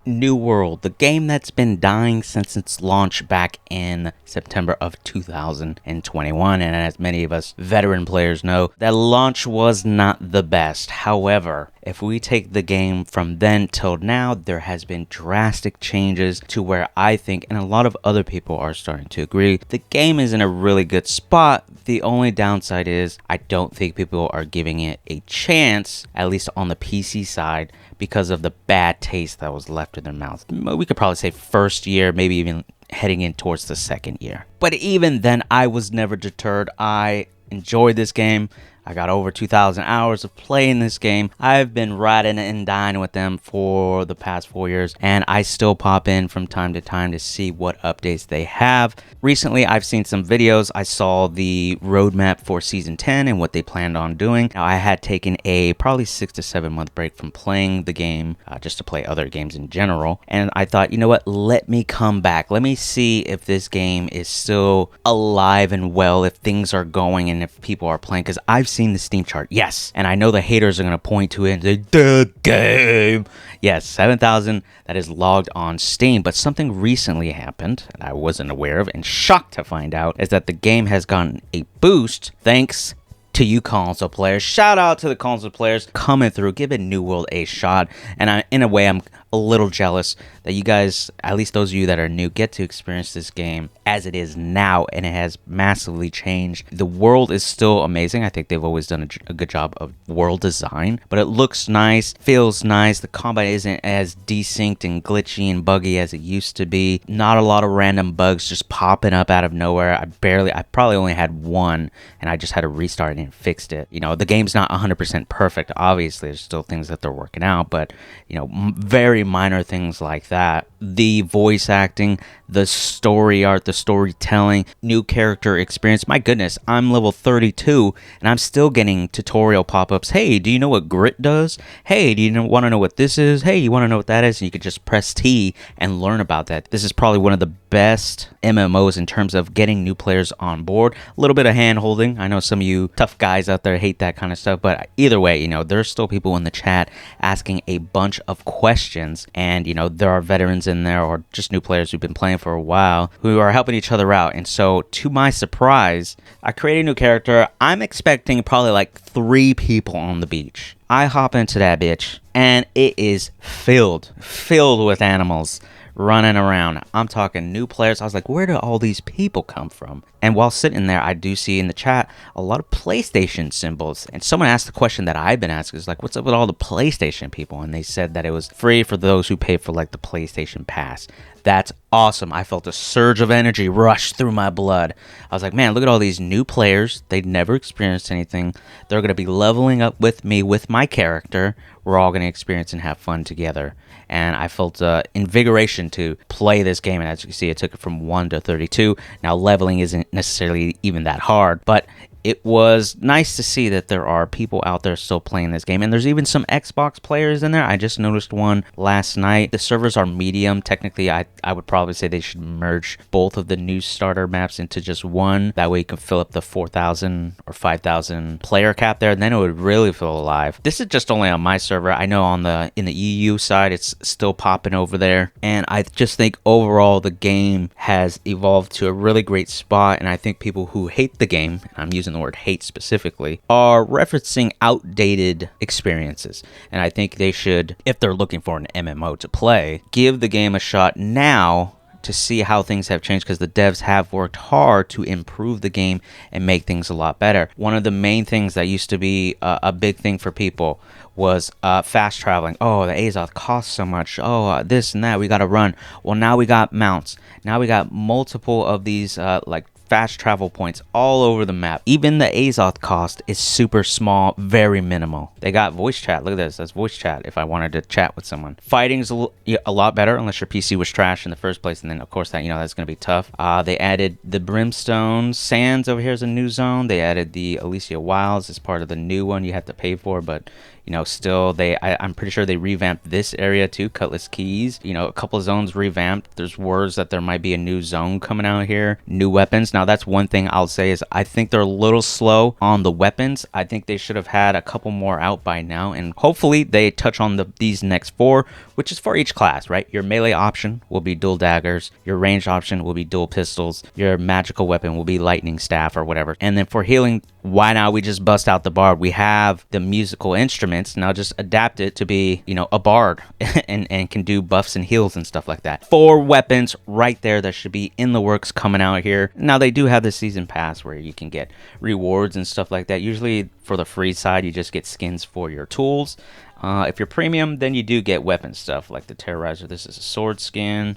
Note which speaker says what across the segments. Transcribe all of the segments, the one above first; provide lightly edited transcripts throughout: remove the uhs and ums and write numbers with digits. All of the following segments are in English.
Speaker 1: New World, the game that's been dying since its launch back in September of 2021. And as many of us veteran players know, that launch was not the best. However, if we take the game from then till now, there has been drastic changes to where I think, and a lot of other people are starting to agree, the game is in a really good spot. The only downside is I don't think people are giving it a chance, at least on the PC side, because of the bad taste that was left in their mouth. We could probably say first year, maybe even heading in towards the second year. But even then, I was never deterred. I enjoyed this game. I got over 2,000 hours of playing this game. I've been riding and dying with them for the past 4 years, and I still pop in from time to time to see what updates they have. Recently, I've seen some videos. I saw the roadmap for Season 10 and what they planned on doing. Now, I had taken a probably 6 to 7 month break from playing the game, just to play other games in general, and I thought, you know what, let me come back. Let me see if this game is still alive and well, if things are going, and if people are playing, because I've seen the Steam chart, yes, and I know the haters are going to point to it and say, dead game. Yes, 7,000 that is logged on Steam, but something recently happened that I wasn't aware of and shocked to find out is that the game has gotten a boost thanks to you console players. Shout out to the console players coming through, giving New World a shot, and in a way I'm a little jealous that you guys, at least those of you that are new, get to experience this game as it is now, and it has massively changed. The world is still amazing. I think they've always done a good job of world design, but it looks nice, feels nice. The combat isn't as desynced and glitchy and buggy as it used to be. Not a lot of random bugs just popping up out of nowhere. I probably only had one, and I just had to restart it and fixed it. You know, the game's not 100% perfect. Obviously, there's still things that they're working out, but, you know, very minor things like that. The voice acting, the story art, the storytelling, new character experience. My goodness, I'm level 32 and I'm still getting tutorial pop-ups. Hey, do you know what grit does? Hey, do you want to know what this is? Hey, you want to know what that is? And you could just press T and learn about that. This is probably one of the best MMOs in terms of getting new players on board. A little bit of hand-holding. I know some of you tough guys out there hate that kind of stuff, but either way, you know, there's still people in the chat asking a bunch of questions, and, you know, there are veterans in there or just new players who've been playing for a while who are helping each other out. And so, to my surprise, I created a new character. I'm expecting probably like 3 people on the beach. I hop into that bitch, and it is filled with animals running around. I'm talking new players. I was like, where do all these people come from? And while sitting there, I do see in the chat a lot of PlayStation symbols. And someone asked the question that I've been asking, is like, what's up with all the PlayStation people? And they said that it was free for those who pay for like the PlayStation Pass. That's awesome. I felt a surge of energy rush through my blood. I was like, man, look at all these new players. They'd never experienced anything. They're going to be leveling up with me, with my character. We're all going to experience and have fun together. And I felt invigoration to play this game. And as you can see, it took it from 1 to 32. Now, leveling isn't necessarily even that hard, but it was nice to see that there are people out there still playing this game. And there's even some Xbox players in there. I just noticed one last night. The servers are medium. Technically, I would probably say they should merge both of the new starter maps into just one. That way you can fill up the 4,000 or 5,000 player cap there, and then it would really feel alive. This is just only on my server. I know in the EU side, it's still popping over there. And I just think overall the game has evolved to a really great spot. And I think people who hate the game, I'm using the word hate specifically, are referencing outdated experiences. And I think they should, if they're looking for an MMO to play, give the game a shot now to see how things have changed, because the devs have worked hard to improve the game and make things a lot better. One of the main things that used to be a big thing for people was fast traveling. Oh, the Azoth costs so much. Oh, this and that, we gotta run. Well, now we got mounts. Now we got multiple of these like fast travel points all over the map. Even the Azoth cost is super small, very minimal. They got voice chat. Look at this. That's voice chat if I wanted to chat with someone. Fighting's a lot better unless your PC was trash in the first place, and then of course that's going to be tough. They added the Brimstone Sands over here as a new zone. They added the Elysia Wilds as part of the new one you have to pay for, but you know, still I'm pretty sure they revamped this area too. Cutlass Keys, you know, a couple of zones revamped. There's words that there might be a new zone coming out here, new weapons. Now, that's one thing I'll say is I think they're a little slow on the weapons. I think they should have had a couple more out by now, and hopefully they touch on these next 4, which is for each class, right? Your melee option will be dual daggers, your range option will be dual pistols, your magical weapon will be lightning staff or whatever. And then for healing, why not we just bust out the bard? We have the musical instruments, now just adapt it to be, you know, a bard and can do buffs and heals and stuff like that. 4 weapons right there that should be in the works coming out here. Now, they do have the season pass where you can get rewards and stuff like that. Usually for the free side, you just get skins for your tools. If you're premium, then you do get weapon stuff like the Terrorizer. This is a sword skin,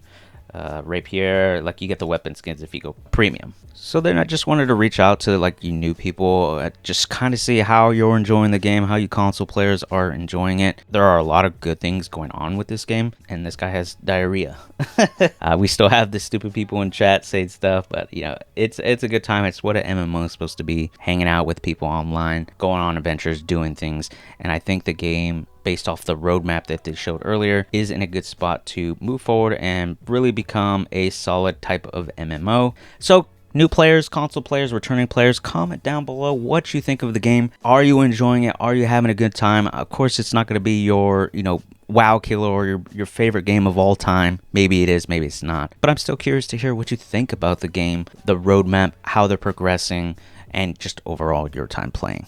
Speaker 1: rapier. Like, you get the weapon skins if you go premium. So then I just wanted to reach out to like you new people, just kind of see how you're enjoying the game, how you console players are enjoying it. There are a lot of good things going on with this game, and this guy has diarrhea. We still have the stupid people in chat saying stuff, but you know, it's a good time. It's what an MMO is supposed to be, hanging out with people online, going on adventures, doing things. And I think the game, based off the roadmap that they showed earlier, is in a good spot to move forward and really become a solid type of MMO. So new players, console players, returning players, comment down below what you think of the game. Are you enjoying it? Are you having a good time? Of course, it's not going to be your, you know, WoW killer or your favorite game of all time. Maybe it is, maybe it's not. But I'm still curious to hear what you think about the game, the roadmap, how they're progressing, and just overall your time playing.